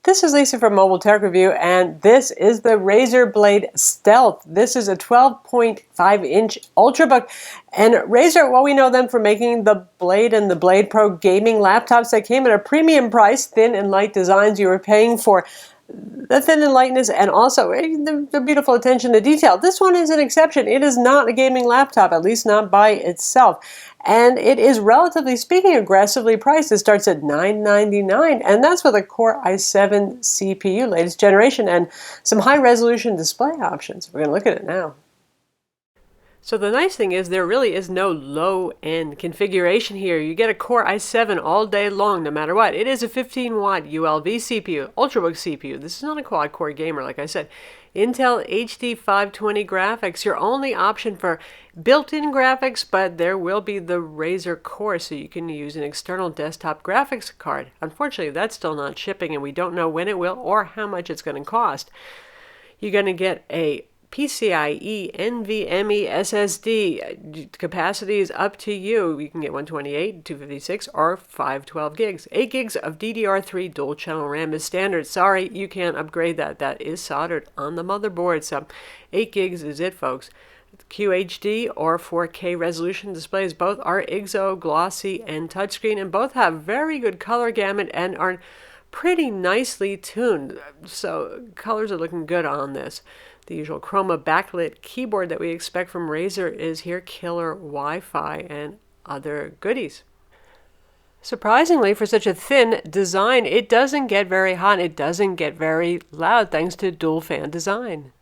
This is Lisa from Mobile Tech Review, and this is the Razer Blade Stealth. This is a 12.5-inch Ultrabook. And Razer, well, we know them for making the Blade and the Blade Pro gaming laptops that came at a premium price, thin and light designs. You were paying for the thin and lightness and also the beautiful attention to detail. This one is an exception. It is not a gaming laptop, at least not by itself. And it is, relatively speaking, aggressively priced. It starts at $999, and that's with a Core i7 CPU, latest generation, and some high-resolution display options. We're going to look at it now. So the nice thing is there really is no low-end configuration here. You get a Core i7 all day long, no matter what. It is a 15-watt ULV CPU, Ultrabook CPU. This is not a quad-core gamer, like I said. Intel HD 520 graphics, your only option for built-in graphics, but there will be the Razer Core, so you can use an external desktop graphics card. Unfortunately, that's still not shipping, and we don't know when it will or how much it's going to cost. You're going to get a PCIe NVMe SSD. Capacity is up to you. You can get 128, 256, or 512 gigs. 8 gigs of DDR3 dual channel RAM is standard. Sorry, you can't upgrade that. That is soldered on the motherboard. So 8 gigs is it, folks. QHD or 4K resolution displays. Both are IGZO, glossy, and touchscreen, and both have very good color gamut and are pretty nicely tuned. So colors are looking good on this. The usual Chroma backlit keyboard that we expect from Razer is here, killer Wi-Fi and other goodies. Surprisingly, for such a thin design, it doesn't get very hot. It doesn't get very loud thanks to dual fan design.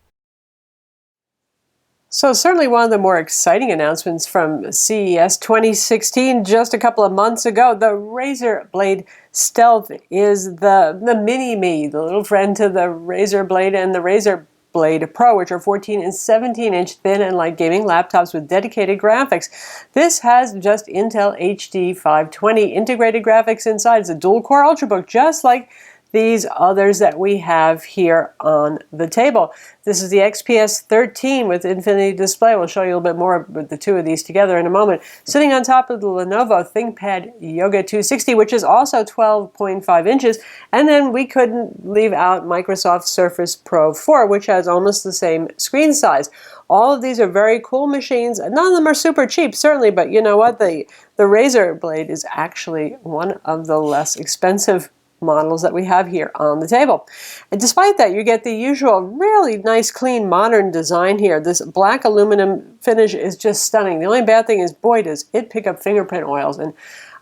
So certainly one of the more exciting announcements from CES 2016, just a couple of months ago, the Razer Blade Stealth is the mini-me, the little friend to the Razer Blade and the Razer Blade Pro, which are 14 and 17-inch thin and light gaming laptops with dedicated graphics. This has just Intel HD 520 integrated graphics inside. It's a dual-core Ultrabook, just like these others that we have here on the table. This is the XPS 13 with Infinity Display. We'll show you a little bit more with the two of these together in a moment. Sitting on top of the Lenovo ThinkPad Yoga 260, which is also 12.5 inches. And then we couldn't leave out Microsoft Surface Pro 4, which has almost the same screen size. All of these are very cool machines. None of them are super cheap, certainly, but you know what? The Razer Blade is actually one of the less expensive models that we have here on the table. And despite that, you get the usual really nice, clean, modern design here. This black aluminum finish is just stunning. The only bad thing is, boy, does it pick up fingerprint oils. And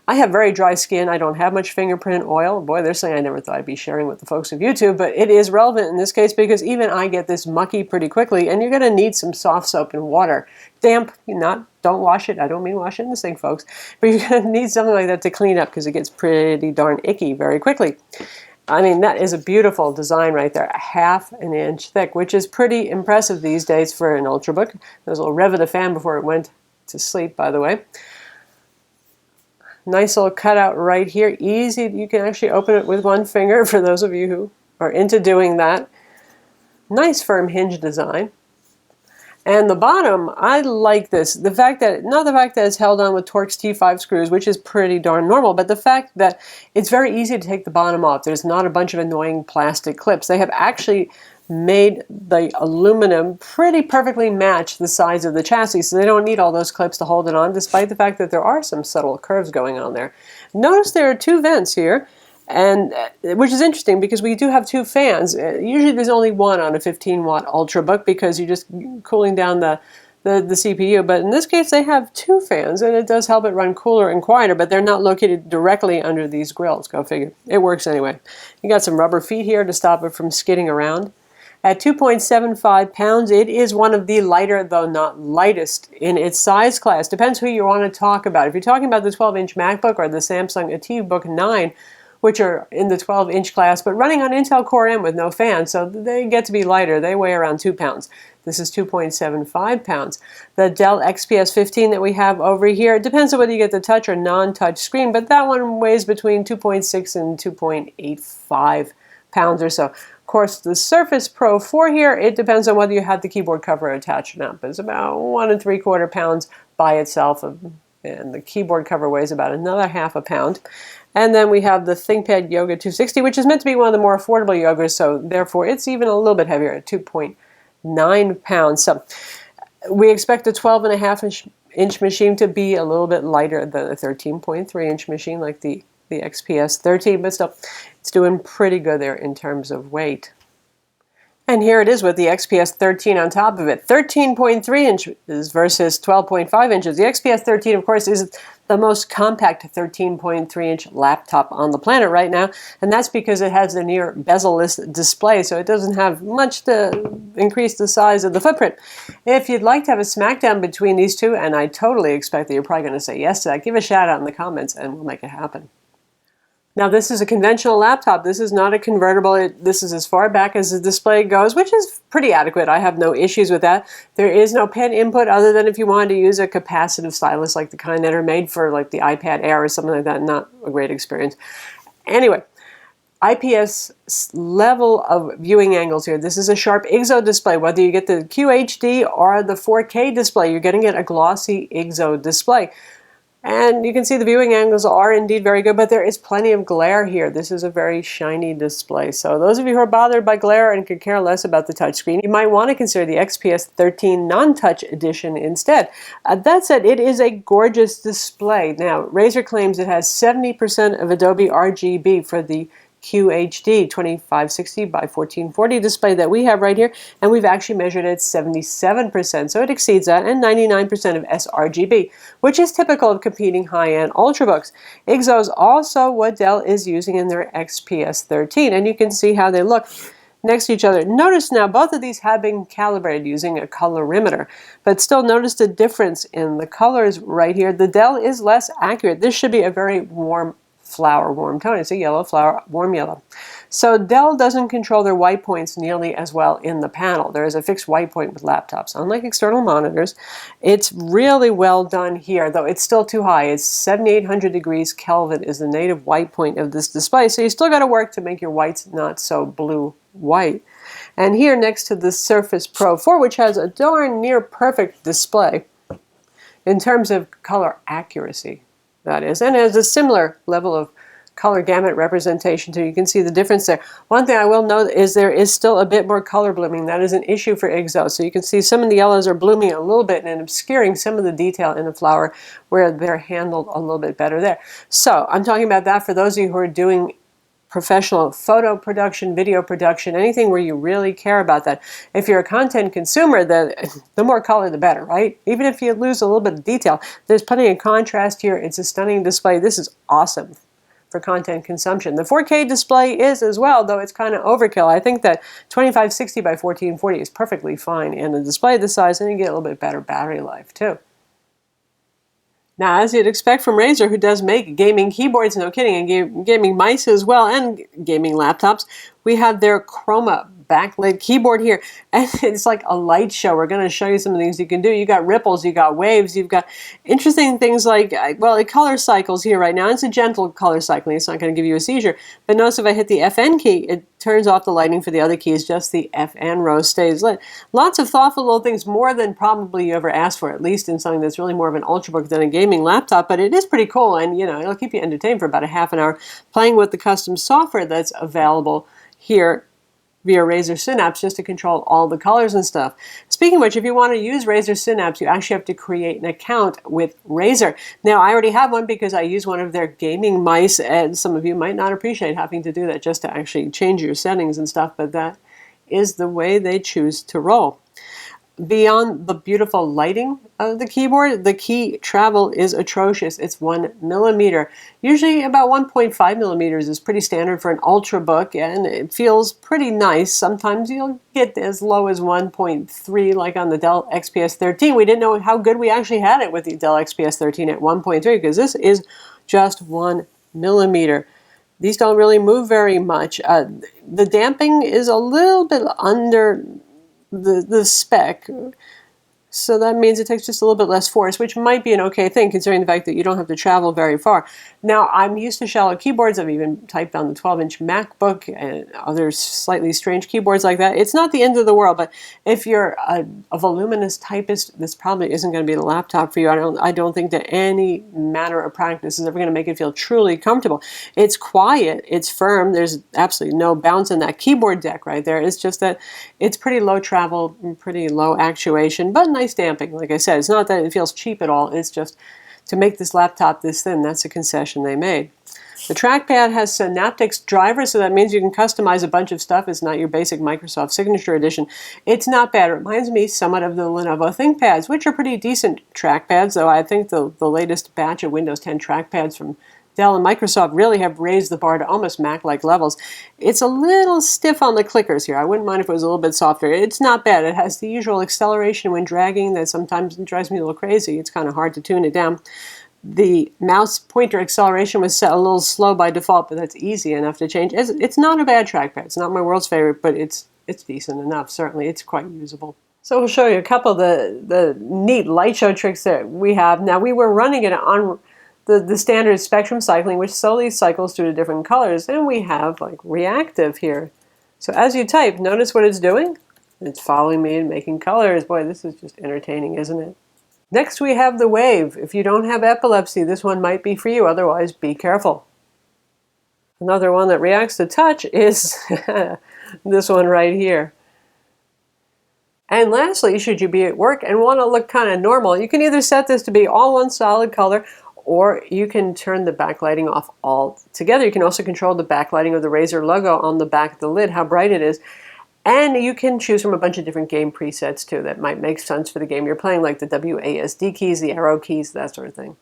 I have very dry skin. I don't have much fingerprint oil. Boy, there's something I never thought I'd be sharing with the folks of YouTube, but it is relevant in this case because even I get this mucky pretty quickly, and you're going to need some soft soap and water. Damp, don't wash it. I don't mean wash it in the sink, folks, but you're going to need something like that to clean up because it gets pretty darn icky very quickly. I mean, that is a beautiful design right there, 1/2 inch thick, which is pretty impressive these days for an Ultrabook. There's a little rev of the fan before it went to sleep, by the way. Nice little cutout right here. Easy. You can actually open it with one finger for those of you who are into doing that. Nice firm hinge design. And the bottom, I like this. The fact that, not the fact that it's held on with Torx T5 screws, which is pretty darn normal, but the fact that it's very easy to take the bottom off. There's not a bunch of annoying plastic clips. They have actually made the aluminum pretty perfectly match the size of the chassis, so they don't need all those clips to hold it on, despite the fact that there are some subtle curves going on there. Notice there are two vents here, and which is interesting because we do have two fans. Usually there's only one on a 15-watt Ultrabook because you're just cooling down the CPU, but in this case they have two fans, and it does help it run cooler and quieter, but they're not located directly under these grills. Go figure. It works anyway. You got some rubber feet here to stop it from skidding around. At 2.75 pounds, it is one of the lighter, though not lightest, in its size class. Depends who you want to talk about. If you're talking about the 12-inch MacBook or the Samsung AtiBook 9, which are in the 12-inch class, but running on Intel Core M with no fan, so they get to be lighter. They weigh around 2 pounds. This is 2.75 pounds. The Dell XPS 15 that we have over here, it depends on whether you get the touch or non-touch screen, but that one weighs between 2.6 and 2.85 pounds or so. Of course, the Surface Pro 4 here, it depends on whether you have the keyboard cover attached or not, but it's about 1 3/4 pounds by itself, and the keyboard cover weighs about another 1/2 pound. And then we have the ThinkPad Yoga 260, which is meant to be one of the more affordable yogas, so therefore it's even a little bit heavier at 2.9 pounds. So we expect a 12.5-inch machine to be a little bit lighter than a 13.3-inch machine like the XPS 13, but still, it's doing pretty good there in terms of weight. And here it is with the XPS 13 on top of it. 13.3 inches versus 12.5 inches. The XPS 13, of course, is the most compact 13.3-inch laptop on the planet right now, and that's because it has a near bezel-less display, so it doesn't have much to increase the size of the footprint. If you'd like to have a smackdown between these two, and I totally expect that you're probably going to say yes to that, give a shout out in the comments and we'll make it happen. Now this is a conventional laptop. This is not a convertible. This is as far back as the display goes, which is pretty adequate. I have no issues with that. There is no pen input other than if you wanted to use a capacitive stylus like the kind that are made for like the iPad Air or something like that. Not a great experience. Anyway, IPS level of viewing angles here. This is a sharp IGZO display. Whether you get the QHD or the 4K display, you're going to get a glossy IGZO display. And you can see the viewing angles are indeed very good, but there is plenty of glare here. This is a very shiny display. So those of you who are bothered by glare and could care less about the touchscreen, you might want to consider the XPS 13 non-touch edition instead. That said, it is a gorgeous display. Now, Razer claims it has 70% of Adobe RGB for the QHD 2560 by 1440 display that we have right here, and we've actually measured it at 77%, so it exceeds that, and 99% of sRGB, which is typical of competing high-end Ultrabooks. IGZO is also what Dell is using in their XPS 13, and you can see how they look next to each other. Notice now both of these have been calibrated using a colorimeter, but still notice the difference in the colors right here. The Dell is less accurate. This should be a very warm flower, warm tone. It's a yellow flower, warm yellow. So Dell doesn't control their white points nearly as well in the panel. There is a fixed white point with laptops. Unlike external monitors, it's really well done here, though it's still too high. It's 7,800 degrees Kelvin is the native white point of this display, so you still got to work to make your whites not so blue-white. And here next to the Surface Pro 4, which has a darn near perfect display in terms of color accuracy, that is, and has a similar level of color gamut representation too. You can see the difference there. One thing I will note is there is still a bit more color blooming. That is an issue for IGZO. So you can see some of the yellows are blooming a little bit and obscuring some of the detail in the flower where they're handled a little bit better there. So I'm talking about that for those of you who are doing professional photo production, video production, anything where you really care about that. If you're a content consumer, the more color the better, right? Even if you lose a little bit of detail, there's plenty of contrast here. It's a stunning display. This is awesome for content consumption. The 4K display is as well, though it's kind of overkill. I think that 2560 by 1440 is perfectly fine in a display this size, and you get a little bit better battery life too. Now, as you'd expect from Razer, who does make gaming keyboards, no kidding, and gaming mice as well, and gaming laptops, we have their Chroma backlit keyboard here, and it's like a light show. We're going to show you some of the things you can do. You got ripples, you got waves, you've got interesting things like, well, it color cycles here right now. It's a gentle color cycling. It's not going to give you a seizure. But notice if I hit the FN key, it turns off the lighting for the other keys. Just the FN row stays lit. Lots of thoughtful little things, more than probably you ever asked for, at least in something that's really more of an Ultrabook than a gaming laptop. But it is pretty cool, and you know, it'll keep you entertained for about a half an hour playing with the custom software that's available here via Razer Synapse, just to control all the colors and stuff. Speaking of which, if you want to use Razer Synapse, you actually have to create an account with Razer. Now, I already have one because I use one of their gaming mice, and some of you might not appreciate having to do that just to actually change your settings and stuff, but that is the way they choose to roll. Beyond the beautiful lighting of the keyboard, the key travel is atrocious. It's 1 millimeter. Usually about 1.5 millimeters is pretty standard for an Ultrabook, and it feels pretty nice. Sometimes you'll get as low as 1.3, like on the Dell XPS 13. We didn't know how good we actually had it with the Dell XPS 13 at 1.3, because this is just 1 millimeter. These don't really move very much. The damping is a little bit under the spec, So that means it takes just a little bit less force, which might be an okay thing considering the fact that you don't have to travel very far. Now, I'm used to shallow keyboards. I've even typed on the 12-inch MacBook and other slightly strange keyboards like that. It's not the end of the world, but if you're a voluminous typist, this probably isn't going to be the laptop for you. I don't think that any manner of practice is ever going to make it feel truly comfortable. It's quiet, it's firm, there's absolutely no bounce in that keyboard deck right there. It's just that it's pretty low travel, pretty low actuation, but nice damping. Like I said, it's not that it feels cheap at all. It's just to make this laptop this thin, that's a concession they made. The trackpad has Synaptics drivers, so that means you can customize a bunch of stuff. It's not your basic Microsoft Signature Edition. It's not bad. It reminds me somewhat of the Lenovo ThinkPads, which are pretty decent trackpads, though I think the latest batch of Windows 10 trackpads from Dell and Microsoft really have raised the bar to almost Mac-like levels. It's a little stiff on the clickers here. I wouldn't mind if it was a little bit softer. It's not bad. It has the usual acceleration when dragging that sometimes drives me a little crazy. It's kind of hard to tune it down. The mouse pointer acceleration was set a little slow by default, but that's easy enough to change. It's not a bad trackpad. It's not my world's favorite, but it's decent enough. Certainly, it's quite usable. So we'll show you a couple of the neat light show tricks that we have. Now, we were running it on the standard spectrum cycling, which slowly cycles through the different colors, and we have like reactive here. So as you type, notice what it's doing? It's following me and making colors. Boy, this is just entertaining, isn't it? Next we have the wave. If you don't have epilepsy, this one might be for you, otherwise be careful. Another one that reacts to touch is this one right here. And lastly, should you be at work and want to look kind of normal, you can either set this to be all one solid color, or you can turn the backlighting off altogether. You can also control the backlighting of the Razer logo on the back of the lid, how bright it is. And you can choose from a bunch of different game presets too that might make sense for the game you're playing, like the WASD keys, the arrow keys, that sort of thing.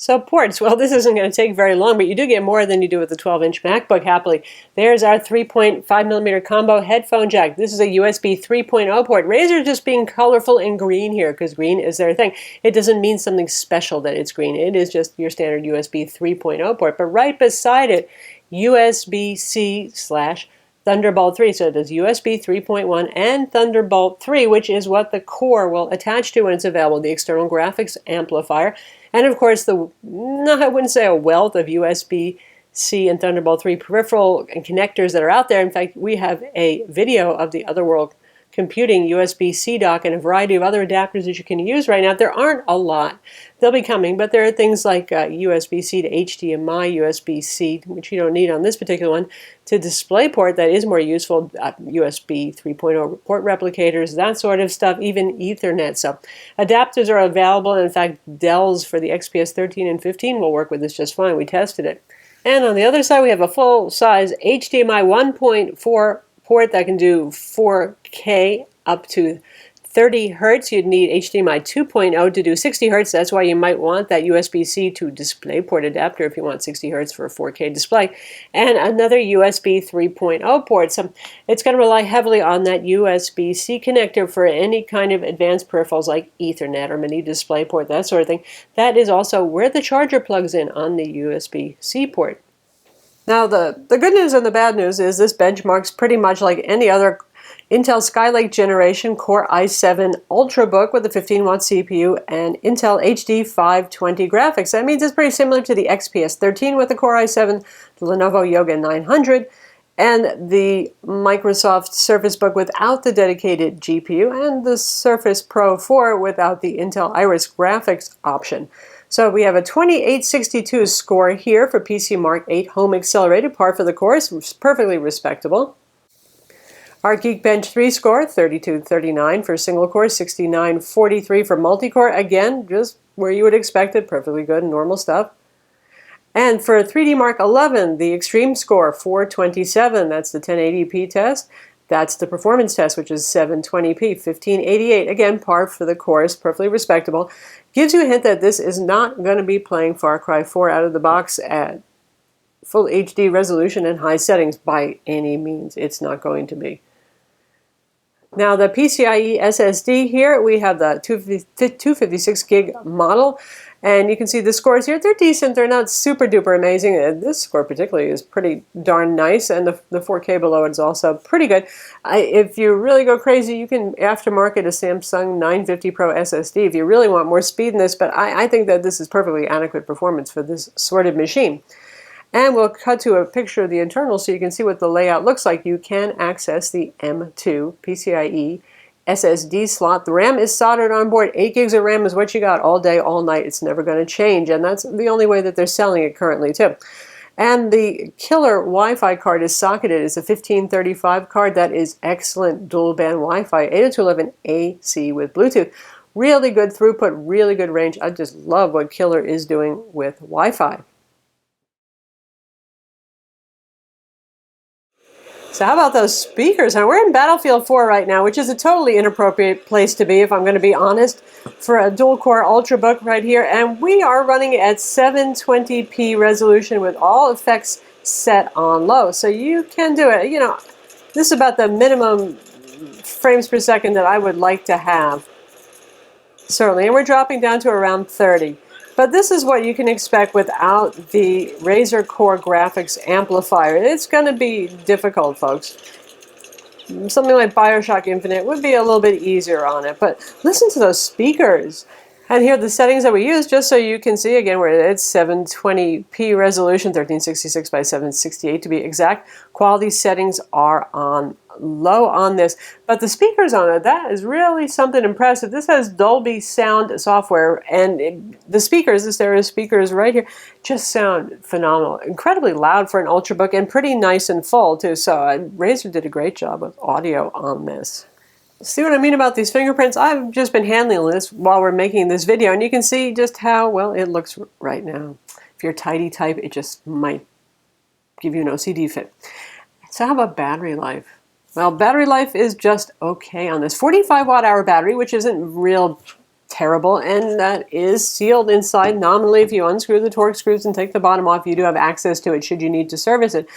So ports, well, this isn't going to take very long, but you do get more than you do with the 12-inch MacBook, happily. There's our 3.5mm combo headphone jack. This is a USB 3.0 port. Razer just being colorful and green here, because green is their thing. It doesn't mean something special that it's green. It is just your standard USB 3.0 port. But right beside it, USB-C / Thunderbolt 3. So it does USB 3.1 and Thunderbolt 3, which is what the Core will attach to when it's available, the external graphics amplifier. And of course, I wouldn't say a wealth of USB-C and Thunderbolt 3 peripheral and connectors that are out there. In fact, we have a video of the Otherworld Computing USB-C dock and a variety of other adapters that you can use right now. There aren't a lot. They'll be coming, but there are things like USB-C to HDMI, USB-C, which you don't need on this particular one, to DisplayPort that is more useful, USB 3.0 port replicators, that sort of stuff, even Ethernet. So adapters are available, and in fact, Dell's for the XPS 13 and 15 will work with this just fine. We tested it. And on the other side, we have a full-size HDMI 1.4 port that can do 4K up to 30 Hertz. You'd need HDMI 2.0 to do 60 Hertz. That's why you might want that USB-C to DisplayPort adapter if you want 60 Hertz for a 4K display. And another USB 3.0 port. So it's going to rely heavily on that USB-C connector for any kind of advanced peripherals like Ethernet or mini DisplayPort, that sort of thing. That is also where the charger plugs in on the USB-C port. Now, the good news and the bad news is this benchmarks pretty much like any other Intel Skylake generation Core i7 Ultrabook with a 15-watt CPU and Intel HD 520 graphics. That means it's pretty similar to the XPS 13 with the Core i7, the Lenovo Yoga 900, and the Microsoft Surface Book without the dedicated GPU, and the Surface Pro 4 without the Intel Iris graphics option. So we have a 2862 score here for PC Mark 8 Home Accelerated, par for the course, perfectly respectable. Our Geekbench 3 score, 3239 for single core, 6943 for multi-core. Again, just where you would expect it, perfectly good, normal stuff. And for 3D Mark 11, the extreme score, 427, that's the 1080p test. That's the performance test, which is 720p, 1588. Again, par for the course, perfectly respectable. Gives you a hint that this is not going to be playing Far Cry 4 out of the box at full HD resolution and high settings by any means. It's not going to be. Now the PCIe SSD here, we have the 256 gig model, and you can see the scores here. They're decent. They're not super duper amazing. This score particularly is pretty darn nice, and the 4K below it is also pretty good. If you really go crazy, you can aftermarket a Samsung 950 Pro SSD if you really want more speed in this, but I think that this is perfectly adequate performance for this sort of machine. And we'll cut to a picture of the internal so you can see what the layout looks like. You can access the M2 PCIe SSD slot. The RAM is soldered on board. 8 gigs of RAM is what you got all day, all night. It's never going to change, and that's the only way that they're selling it currently too. And the killer Wi-Fi card is socketed. It's a 1535 card. That is excellent dual band Wi-Fi, 802.11 AC with Bluetooth. Really good throughput, really good range. I just love what Killer is doing with Wi-Fi. So how about those speakers? Now we're in Battlefield 4 right now, which is a totally inappropriate place to be, if I'm going to be honest, for a dual-core Ultrabook right here. And we are running at 720p resolution with all effects set on low. So you can do it. You know, this is about the minimum frames per second that I would like to have, certainly. And we're dropping down to around 30. But this is what you can expect without the Razer Core graphics amplifier. It's going to be difficult, folks. Something like BioShock Infinite would be a little bit easier on it. But listen to those speakers. And here are the settings that we use, just so you can see, again, we're at 720p resolution, 1366 by 768 to be exact. Quality settings are on low on this, but the speakers on it, that is really something impressive. This has Dolby sound software, and the speakers, the stereo speakers right here, just sound phenomenal. Incredibly loud for an Ultrabook, and pretty nice and full too. So Razer did a great job with audio on this. See what I mean about these fingerprints? I've just been handling this while we're making this video, and you can see just how well it looks right now. If you're a tidy type, it just might give you an OCD fit. So how about battery life? Well, battery life is just okay on this. 45 watt-hour battery, which isn't real terrible, and that is sealed inside nominally. If you unscrew the Torx screws and take the bottom off, you do have access to it should you need to service it.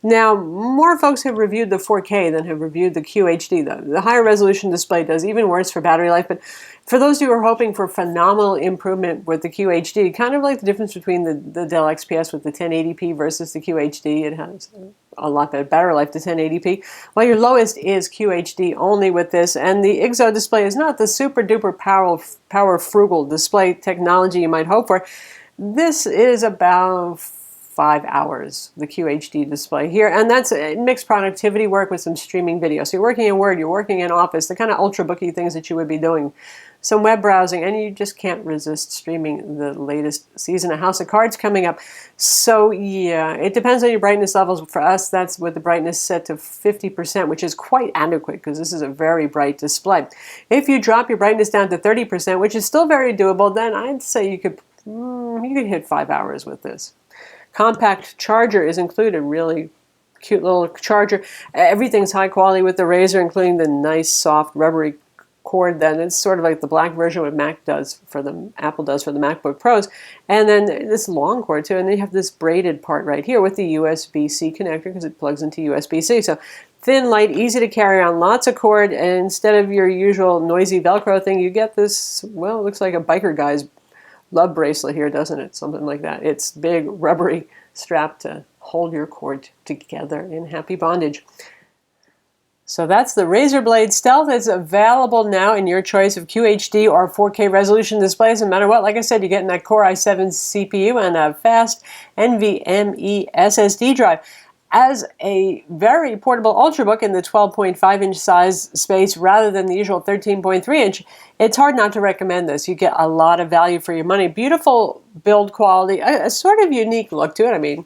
Now, more folks have reviewed the 4K than have reviewed the QHD. The higher resolution display does even worse for battery life, but for those who are hoping for phenomenal improvement with the QHD, kind of like the difference between the Dell XPS with the 1080p versus the QHD, it has a lot better battery life to 1080p. Well, your lowest is QHD only with this, and the IGZO display is not the super duper power frugal display technology you might hope for. This is about 5 hours, the QHD display here, and that's mixed productivity work with some streaming video. So you're working in Word, you're working in Office, the kind of ultrabooky things that you would be doing. Some web browsing, and you just can't resist streaming the latest season of House of Cards coming up. So yeah, it depends on your brightness levels. For us, that's with the brightness set to 50%, which is quite adequate because this is a very bright display. If you drop your brightness down to 30%, which is still very doable, then I'd say you could hit 5 hours with this. Compact charger is included, really cute little charger. Everything's high quality with the Razer, including the nice soft rubbery cord. Then it's sort of like the black version what Apple does for the MacBook Pros. And then this long cord too, and then you have this braided part right here with the USB-C connector because it plugs into USB-C. So thin, light, easy to carry on, lots of cord, and instead of your usual noisy Velcro thing, you get this, well, it looks like a biker guy's love bracelet here, doesn't it? Something like that. It's big, rubbery strap to hold your cord together in happy bondage. So that's the Razer Blade Stealth. It's available now in your choice of QHD or 4K resolution displays. No matter what, like I said, you're getting that Core i7 CPU and a fast NVMe SSD drive. As a very portable Ultrabook in the 12.5-inch size space rather than the usual 13.3-inch, it's hard not to recommend this. You get a lot of value for your money. Beautiful build quality, a sort of unique look to it. I mean,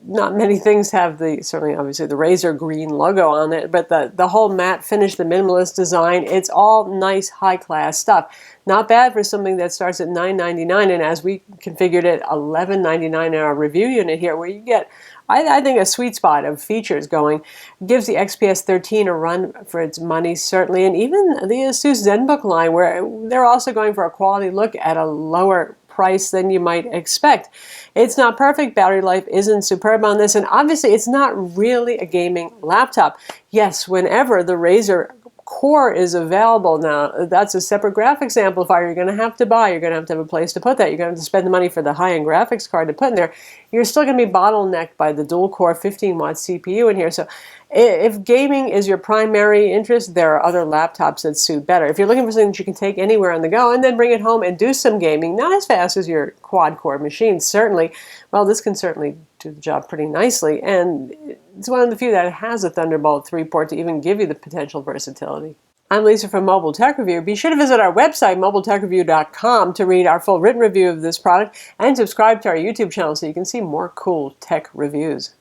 not many things have certainly obviously the Razer green logo on it, but the whole matte finish, the minimalist design, it's all nice high-class stuff. Not bad for something that starts at $9.99, and as we configured it, $11.99 in our review unit here, where you get, I think, a sweet spot of features going. It gives the XPS 13 a run for its money, certainly, and even the Asus ZenBook line, where they're also going for a quality look at a lower price than you might expect. It's not perfect. Battery life isn't superb on this, and obviously it's not really a gaming laptop. Yes, whenever the Razer Core is available now. That's a separate graphics amplifier you're going to have to buy. You're going to have a place to put that. You're going to have to spend the money for the high-end graphics card to put in there. You're still going to be bottlenecked by the dual-core 15-watt CPU in here. So if gaming is your primary interest, there are other laptops that suit better. If you're looking for something that you can take anywhere on the go and then bring it home and do some gaming, not as fast as your quad-core machine, certainly, well, this can certainly do the job pretty nicely. And it's one of the few that has a Thunderbolt 3 port to even give you the potential versatility. I'm Lisa from Mobile Tech Review. Be sure to visit our website, mobiletechreview.com, to read our full written review of this product and subscribe to our YouTube channel so you can see more cool tech reviews.